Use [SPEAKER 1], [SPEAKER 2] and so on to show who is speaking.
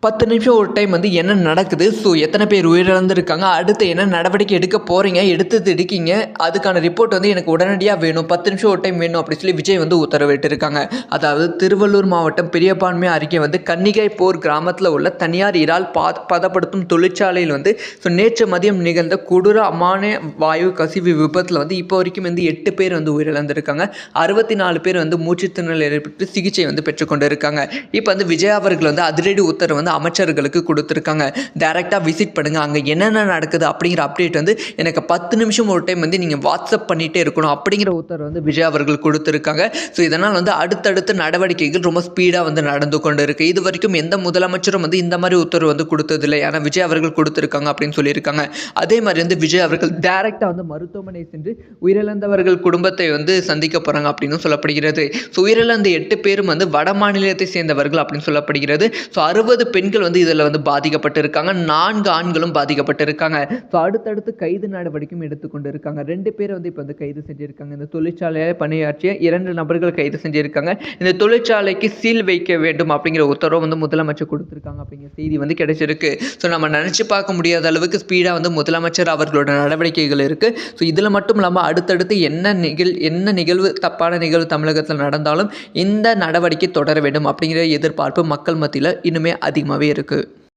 [SPEAKER 1] 10 நிமிஷம் ஒரு டைம் வந்து என்ன நடக்குது? ஸோ எத்தனை பேர் உயிரிழந்திருக்காங்க? அடுத்து என்ன நடவடிக்கை எடுக்க போறீங்க? எடுக்கீங்க. அதுக்கான ரிப்போர்ட் வந்து எனக்கு உடனடியா வேணும். 10 நிமிஷம் ஒரு டைம் வேணும் அப்படி சொல்லி விஜய் வந்து உத்தரவிட்டிருக்காங்க. அதாவது திருவள்ளூர் மாவட்டம் பெரியபான்மை அருகே வந்து கன்னிகைப்போர் கிராமத்தில் உள்ள தனியார் இறால் பதப்படுத்தும் தொழிற்சாலையில் வந்து நேற்று மதியம் நிகழ்ந்த கொடூர அமானுஷ்ய வாயு கசிவு விபத்தில் வந்து இப்போ வரைக்கும் வந்து 8 பேர் வந்து உயிரிழந்திருக்காங்க. 64 பேர் வந்து மூச்சுத்திணறல் ஏற்பட்டு சிகிச்சை வந்து பெற்றுக்கொண்டு இருக்காங்க. இப்போ வந்து விஜய் அவர்கள் வந்து அதிரடி உத்தரவு வந்து அமைச்சர்களுக்கு கொடுத்துருக்காங்க. டைரெக்டாக விசிட் பண்ணுங்க, அங்கே என்னென்ன நடக்குது அப்படிங்கிற அப்டேட் வந்து எனக்கு 10 நிமிஷம் ஒரு டைம் வந்து நீங்கள் வாட்ஸ்அப் பண்ணிகிட்டே இருக்கணும் அப்படிங்கிற உத்தரவு வந்து விஜய் அவர்கள் கொடுத்துருக்காங்க. ஸோ இதனால் வந்து அடுத்தடுத்த நடவடிக்கைகள் ரொம்ப ஸ்பீடாக வந்து நடந்து கொண்டு இருக்குது. இது வரைக்கும் எந்த முதலமைச்சரும் வந்து இந்த மாதிரி உத்தரவு வந்து கொடுத்ததில்லை. ஆனால் விஜய் அவர்கள் கொடுத்துருக்காங்க அப்படின்னு சொல்லியிருக்காங்க. அதே மாதிரி வந்து விஜய் அவர்கள் டைரெக்டாக வந்து மருத்துவமனை சென்று உயிரிழந்தவர்கள் குடும்பத்தை வந்து சந்திக்க போகிறாங்க அப்படின்னு சொல்லப்படுகிறது. ஸோ உயிரிழந்த 8 பேரும் வந்து வட மாநிலத்தை சேர்ந்தவர்கள் அப்படின்னு சொல்லப்படுகிறது. ஸோ 60 பெண்கள் வந்து இதில் வந்து பாதிக்கப்பட்டிருக்காங்க. 4 ஆண்களும் பாதிக்கப்பட்டிருக்காங்க. ஸோ அடுத்தடுத்து கைது நடவடிக்கையும் எடுத்துக்கொண்டு இருக்காங்க. 2 பேர் வந்து இப்போ வந்து கைது செஞ்சிருக்காங்க. இந்த தொழிற்சாலையில் பணியாற்றிய 2 நபர்கள் கைது செஞ்சிருக்காங்க. இந்த தொழிற்சாலைக்கு சீல் வைக்க வேண்டும் அப்படிங்கிற உத்தரவு வந்து முதலமைச்சர் கொடுத்துருக்காங்க அப்படிங்கிற செய்தி வந்து கிடைச்சிருக்கு. ஸோ நம்ம நினச்சி பார்க்க முடியாத அளவுக்கு ஸ்பீடாக வந்து முதலமைச்சர் அவர்களோட நடவடிக்கைகள் இருக்குது. ஸோ இதில் மட்டும் இல்லாமல் அடுத்தடுத்து என்ன நிகழ்வு தப்பான நிகழ்வு தமிழகத்தில் நடந்தாலும் இந்த நடவடிக்கை தொடர வேண்டும் அப்படிங்கிற எதிர்பார்ப்பு மக்கள் மத்தியில் இன்னுமே அதிகமாகவே இருக்குது.